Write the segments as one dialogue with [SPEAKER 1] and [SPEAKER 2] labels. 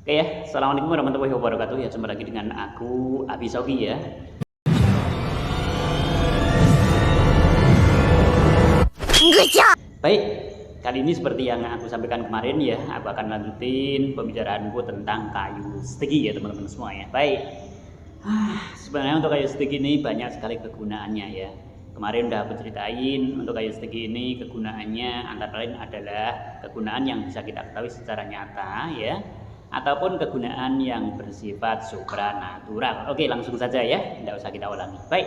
[SPEAKER 1] Oke ya, Assalamualaikum warahmatullahi wabarakatuh. Ya, jumpa lagi dengan aku, Abi Sogi ya. Baik, kali ini seperti yang aku sampaikan kemarin ya, aku akan lanjutin pembicaraanku tentang kayu stegi ya teman-teman semua ya. Baik, sebenarnya untuk kayu stegi ini banyak sekali kegunaannya ya. Kemarin udah aku ceritain untuk kayu stegi ini kegunaannya antara lain adalah kegunaan yang bisa kita ketahui secara nyata ya, ataupun kegunaan yang bersifat supranatural. Oke, langsung saja ya, tidak usah kita ulangi. Baik,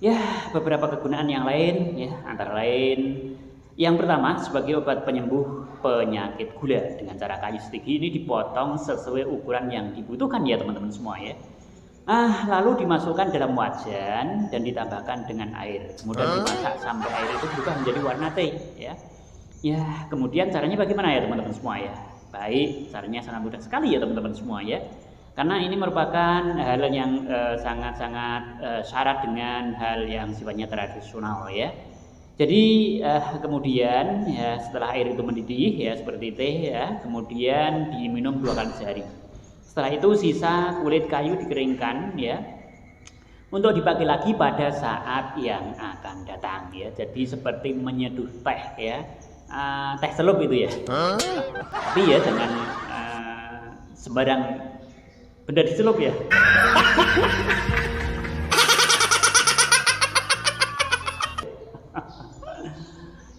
[SPEAKER 1] ya beberapa kegunaan yang lain ya, antara lain yang pertama sebagai obat penyembuh penyakit gula dengan cara kayu stigi ini dipotong sesuai ukuran yang dibutuhkan ya teman-teman semua ya. Lalu dimasukkan dalam wajan dan ditambahkan dengan air. Kemudian dimasak sampai air itu berubah menjadi warna teh ya. Ya, kemudian caranya bagaimana ya teman-teman semua ya? Baik, caranya sangat mudah sekali ya teman-teman semua ya. Karena ini merupakan hal yang sangat-sangat syarat dengan hal yang sifatnya tradisional ya. Jadi kemudian ya setelah air itu mendidih ya seperti teh ya, kemudian diminum 2 kali sehari. Setelah itu sisa kulit kayu dikeringkan ya untuk dipakai lagi pada saat yang akan datang ya. Jadi seperti menyeduh teh ya, teh celup itu ya. Tapi ya dengan sembarang benda dicelup ya.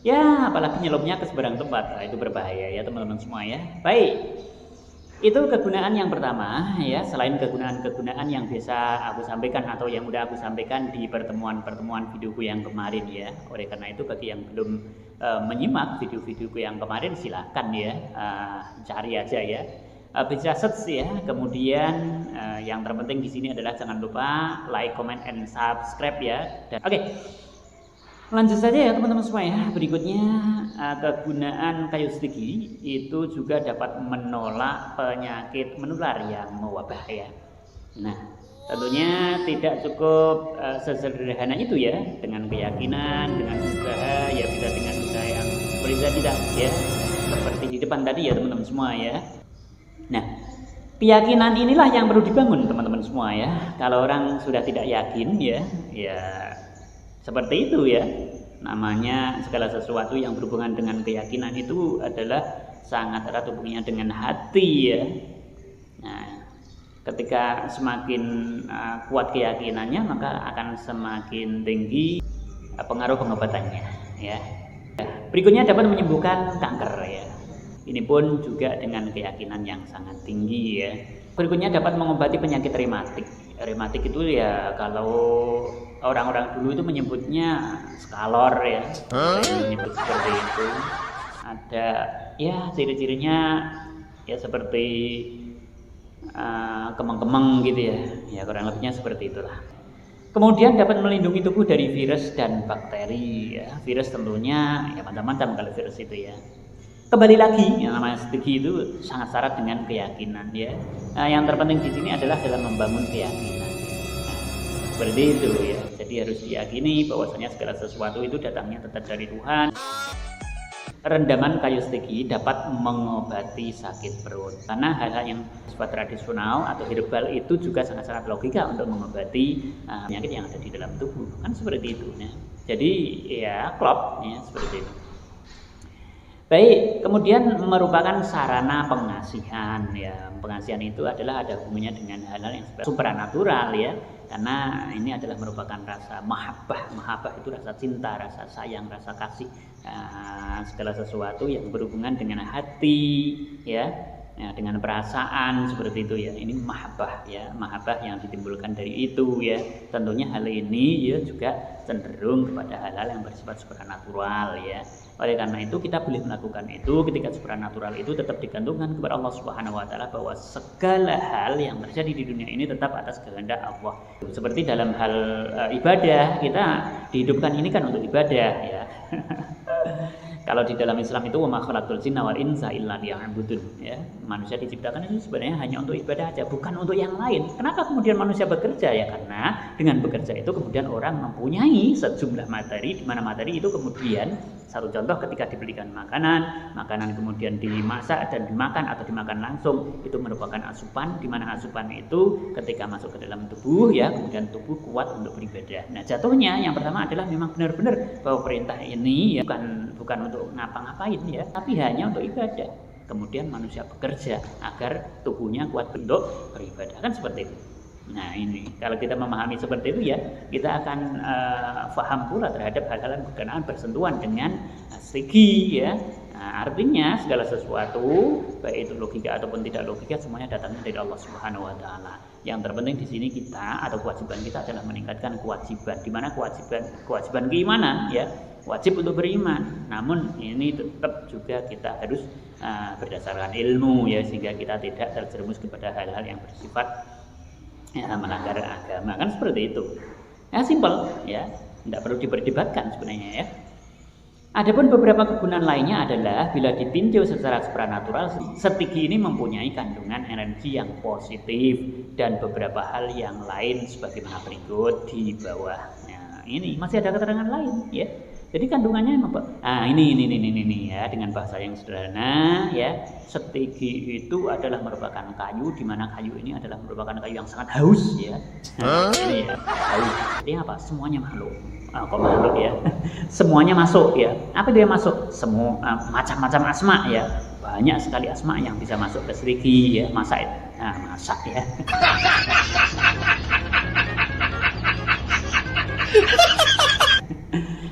[SPEAKER 1] Ya, apalagi nyelupnya ke seberang tempat, itu berbahaya ya teman-teman semua ya. Baik, itu kegunaan yang pertama ya. Selain kegunaan-kegunaan yang biasa aku sampaikan atau yang udah aku sampaikan di pertemuan-pertemuan videoku yang kemarin ya. Oleh karena itu bagi yang belum menyimak video-videoku yang kemarin silahkan ya, cari aja ya. Bisa search ya. Kemudian yang terpenting di sini adalah jangan lupa like, comment, and subscribe ya. Dan oke. Lanjut saja ya teman-teman semua ya. Berikutnya kegunaan kayu stigi itu juga dapat menolak penyakit menular yang mewabah ya. Nah, tentunya tidak cukup sesederhana itu ya, dengan keyakinan, dengan usaha ya, bisa dengan usaha yang berbeda tidak ya, seperti di depan tadi ya teman-teman semua ya. Nah, keyakinan inilah yang perlu dibangun teman-teman semua ya. Kalau orang sudah tidak yakin ya seperti itu ya. Namanya segala sesuatu yang berhubungan dengan keyakinan itu adalah sangat erat hubungannya dengan hati ya. Nah, ketika semakin kuat keyakinannya maka akan semakin tinggi pengaruh pengobatannya ya. Berikutnya dapat menyembuhkan kanker ya. Ini pun juga dengan keyakinan yang sangat tinggi ya. Berikutnya dapat mengobati penyakit rematik. Rematik itu ya kalau orang-orang dulu itu menyebutnya skalor ya, menyebut seperti itu. Ada ya ciri-cirinya ya seperti kemeng-kemeng gitu ya, ya kurang lebihnya seperti itulah. Kemudian dapat melindungi tubuh dari virus dan bakteri ya. Virus tentunya ya macam-macam kalau virus itu ya. Kembali lagi yang namanya strategi itu sangat syarat dengan keyakinan ya. Nah, yang terpenting di sini adalah dalam membangun keyakinan. Seperti itu ya. Jadi harus diyakini bahwasanya segala sesuatu itu datangnya tetap dari Tuhan. Rendaman kayu stegi dapat mengobati sakit perut karena hal-hal yang sifat tradisional atau herbal itu juga sangat-sangat logika untuk mengobati penyakit yang ada di dalam tubuh kan seperti itu ya. Jadi ya klop ya seperti itu. Baik, kemudian merupakan sarana pengasihan ya. Pengasihan itu adalah ada hubungannya dengan hal-hal yang supranatural ya. Karena ini adalah merupakan rasa mahabbah. Mahabbah itu rasa cinta, rasa sayang, rasa kasih, segala sesuatu yang berhubungan dengan hati ya, dengan perasaan seperti itu ya. Ini mahabbah ya, mahabbah yang ditimbulkan dari itu ya. Tentunya hal ini ya juga cenderung kepada hal-hal yang bersifat supranatural ya. Oleh karena itu kita boleh melakukan itu ketika supranatural itu tetap digantungkan kepada Allah Subhanahu wa taala, bahwa segala hal yang terjadi di dunia ini tetap atas kehendak Allah. Seperti dalam hal ibadah, kita dihidupkan ini kan untuk ibadah ya. Kalau di dalam Islam itu wa ma khalaqtul jinna wal insa illa liya'budun, ya. Manusia diciptakan itu sebenarnya hanya untuk ibadah aja, bukan untuk yang lain. Kenapa kemudian manusia bekerja? Ya karena dengan bekerja itu kemudian orang mempunyai sejumlah materi, di mana materi itu kemudian satu contoh ketika dibelikan makanan kemudian dimasak dan dimakan atau dimakan langsung, itu merupakan asupan, di mana asupan itu ketika masuk ke dalam tubuh ya, kemudian tubuh kuat untuk beribadah. Nah, jatuhnya yang pertama adalah memang benar-benar bahwa perintah ini ya bukan untuk ngapa-ngapain ya, tapi hanya untuk ibadah. Kemudian manusia bekerja agar tubuhnya kuat untuk beribadah, kan seperti itu. Nah ini kalau kita memahami seperti itu ya, kita akan paham pula terhadap hal-hal yang berkenaan bersentuhan dengan strategi ya. Nah, artinya segala sesuatu baik itu logika ataupun tidak logika semuanya datangnya dari Allah Subhanahu wa taala. Yang terpenting di sini kita atau kewajiban kita adalah meningkatkan kewajiban, di mana kewajiban keimanan ya, wajib untuk beriman. Namun ini tetap juga kita harus berdasarkan ilmu ya, sehingga kita tidak terjerumus kepada hal-hal yang bersifat ya, melanggar agama, kan seperti itu. Ya simpel ya, tidak perlu diperdebatkan sebenarnya ya. Adapun beberapa kegunaan lainnya adalah bila ditinjau secara supranatural, strategi ini mempunyai kandungan energi yang positif dan beberapa hal yang lain sebagaimana berikut di bawah. Nah, ini masih ada keterangan lain ya. Jadi kandungannya ini ya, dengan bahasa yang sederhana ya, strategi itu adalah merupakan kayu, di mana kayu ini adalah merupakan kayu yang sangat haus ya. Ini ya, haus. Artinya apa? Semuanya makhluk. Kok makhluk ya? Semuanya masuk ya. Apa itu yang masuk? Semua macam-macam asma ya. Banyak sekali asma yang bisa masuk ke strategi ya, masak ya.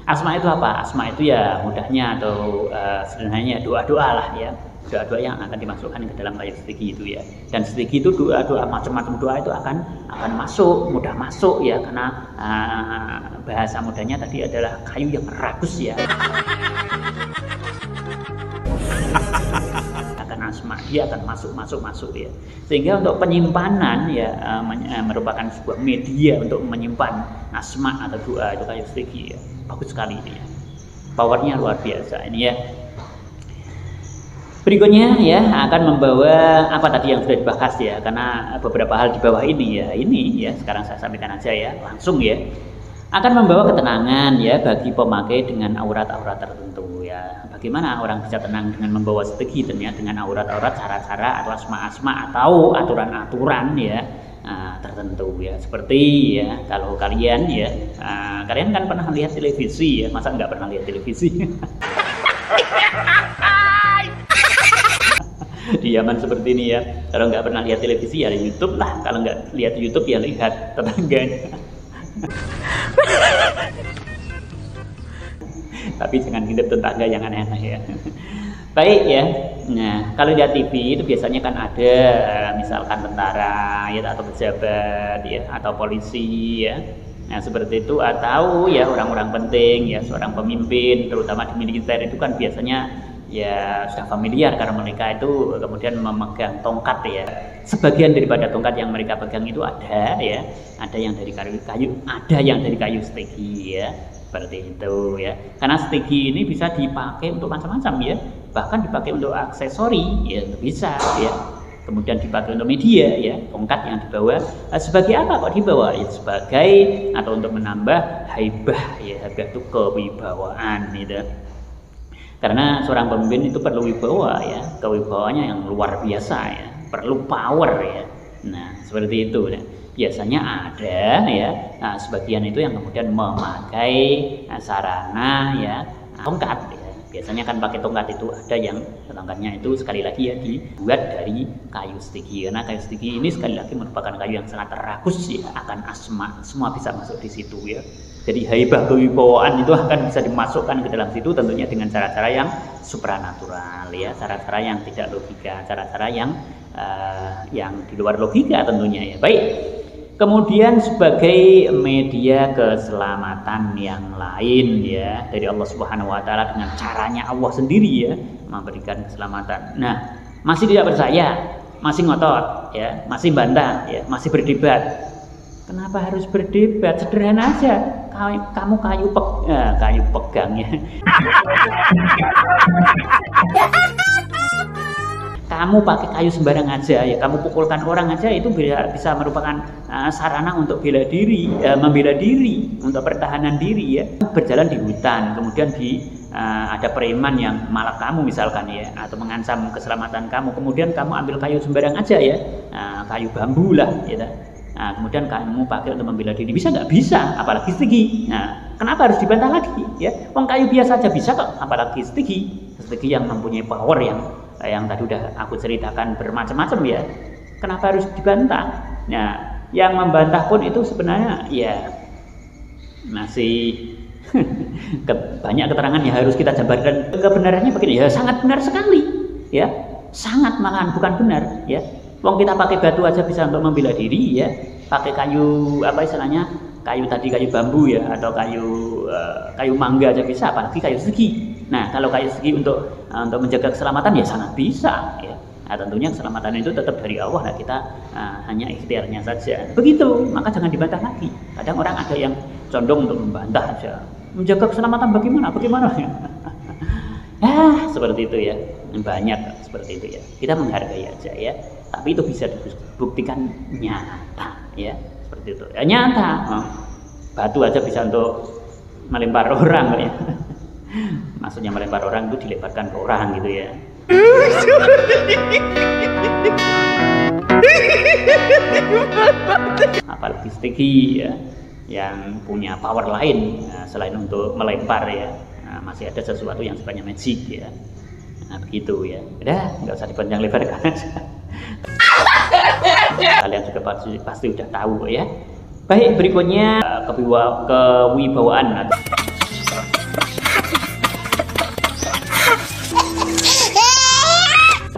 [SPEAKER 1] Asma itu apa? Asma itu ya mudahnya atau sederhananya doa-doa lah ya. Doa-doa yang akan dimasukkan ke dalam kayu strategi itu ya. Dan strategi itu doa-doa, macam-macam doa itu akan masuk, mudah masuk ya, karena bahasa mudahnya tadi adalah kayu yang ragus ya. Asma dia akan masuk ya, sehingga untuk penyimpanan ya merupakan sebuah media untuk menyimpan asma atau doa itu kayu strategi ya, bagus sekali ini ya, powernya luar biasa ini ya. Berikutnya ya akan membawa apa tadi yang sudah dibahas ya, karena beberapa hal di bawah ini ya sekarang saya sampaikan aja ya langsung ya, akan membawa ketenangan ya bagi pemakai dengan aurat-aurat tertentu ya. Bagaimana orang bisa tenang dengan membawa strategi dengan aurat-aurat, cara-cara atau asma-asma atau aturan-aturan ya tertentu ya. Seperti ya kalau kalian ya kalian kan pernah lihat televisi ya, masa nggak pernah lihat televisi? Di zaman seperti ini ya, kalau nggak pernah lihat televisi ya YouTube lah, kalau nggak lihat YouTube ya lihat tetangganya. Tapi jangan hidup tetangga yang aneh-aneh ya. Baik ya. Nah, kalau lihat TV itu biasanya kan ada misalkan tentara ya, atau pejabat ya, atau polisi ya. Nah, seperti itu, atau ya orang-orang penting ya, seorang pemimpin terutama di militer itu kan biasanya ya sudah familiar karena mereka itu kemudian memegang tongkat ya. Sebagian daripada tongkat yang mereka pegang itu ada ya, ada yang dari kayu, ada yang dari kayu strategi ya. Seperti itu ya, karena strategi ini bisa dipakai untuk macam-macam ya, bahkan dipakai untuk aksesori ya, bisa ya, kemudian dipakai untuk media ya, tongkat yang dibawa sebagai apa kok dibawa ya, sebagai atau untuk menambah haibah ya, haibah itu kewibawaan gitu. Karena seorang pemimpin itu perlu wibawa ya, kewibawaannya yang luar biasa ya, perlu power ya. Nah seperti itu ya. Biasanya ada ya, sebagian itu yang kemudian memakai sarana ya, tongkat ya. Biasanya kan pakai tongkat itu, ada yang tongkatnya itu sekali lagi ya dibuat dari kayu strategi, karena kayu strategi ini sekali lagi merupakan kayu yang sangat rakus ya, akan asma, semua bisa masuk di situ ya. Jadi haibah kewibawaan itu akan bisa dimasukkan ke dalam situ, tentunya dengan cara-cara yang supranatural ya, cara-cara yang tidak logika, cara-cara yang di luar logika tentunya ya. Baik. Kemudian sebagai media keselamatan yang lain ya dari Allah Subhanahu wa taala, dengan caranya Allah sendiri ya memberikan keselamatan. Nah, masih tidak percaya, masih ngotot ya, masih bantah ya, masih berdebat. Kenapa harus berdebat? Sederhana aja. kamu kayu pegang ya. Kamu pakai kayu sembarang aja ya, kamu pukulkan orang aja itu bisa merupakan sarana untuk membela diri, untuk pertahanan diri ya. Berjalan di hutan, kemudian ada preman yang malak kamu misalkan ya, atau mengancam keselamatan kamu, kemudian kamu ambil kayu sembarang aja ya, kayu bambu lah ya. Nah, kemudian kamu pakai untuk membela diri, bisa nggak? Bisa, apalagi stigi. Nah, kenapa harus dibantah lagi ya? Wong kayu biasa aja bisa kok, apalagi stigi yang mempunyai power yang tadi udah aku ceritakan bermacam-macam ya. Kenapa harus dibantah? Nah, yang membantah pun itu sebenarnya ya masih banyak keterangan yang harus kita jabarkan. Kebenarannya begini ya, sangat benar sekali ya, sangat malahan bukan benar ya. Wong kita pakai batu aja bisa untuk membela diri ya, pakai kayu apa istilahnya, kayu bambu ya, atau kayu mangga aja bisa, apalagi kayu segi. Nah, kalau kayu segi untuk menjaga keselamatan ya sangat bisa ya. Nah, tentunya keselamatan itu tetap dari Allah, nah kita hanya ikhtiarnya saja. Begitu, maka jangan dibantah lagi. Kadang orang ada yang condong untuk membantah aja. Menjaga keselamatan bagaimana ya. Seperti itu ya. Banyak seperti itu ya. Kita menghargai aja ya. Tapi itu bisa dibuktikan nyata ya. Seperti itu. Ya nyata. Batu aja bisa untuk melempar orang ya. Maksudnya melempar orang itu dilemparkan ke orang gitu ya. Apalagi stigi ya, yang punya power lain selain untuk melempar ya. Nah, masih ada sesuatu yang sifatnya magic ya. Nah, begitu ya. Udah, nggak usah dipanjang lebarkan aja. Kalian juga pasti udah tahu ya. Baik, berikutnya kewibawaan.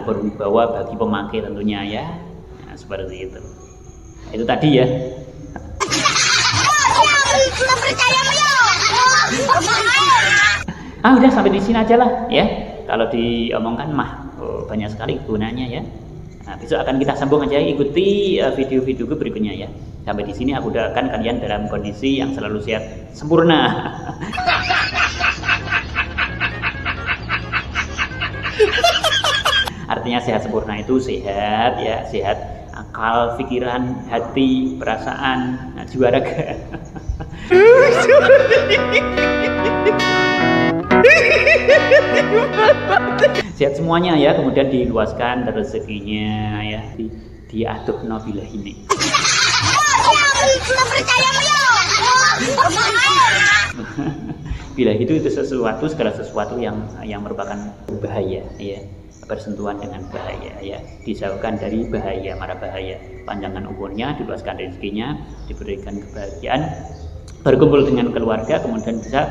[SPEAKER 1] Berwibawa bagi pemakai tentunya ya. Nah, seperti itu. Itu tadi ya. Udah sampai di sini aja lah ya. Kalau diomongkan mah banyak sekali gunanya ya. Nah, besok akan kita sambung aja, ikuti video-videoku berikutnya ya. Sampai di sini aku doakan kalian dalam kondisi yang selalu sehat sempurna. Artinya sehat sempurna itu sehat ya, sehat akal, pikiran, hati, perasaan, jiwa raga. Sehat semuanya ya, kemudian diluaskan rezekinya ya, diaduh nabilah ini. Bila itu sesuatu, segala sesuatu yang merupakan bahaya ya, bersentuhan dengan bahaya ya, dijauhkan dari bahaya, mara bahaya. Panjangkan umurnya, diluaskan rezekinya, diberikan kebahagiaan, berkumpul dengan keluarga, kemudian bisa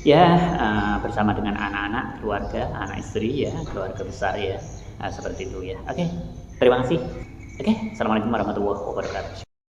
[SPEAKER 1] ya bersama dengan anak-anak, keluarga, anak istri ya, keluarga besar ya. Seperti itu ya. Oke, terima kasih. Oke, assalamualaikum warahmatullahi wabarakatuh.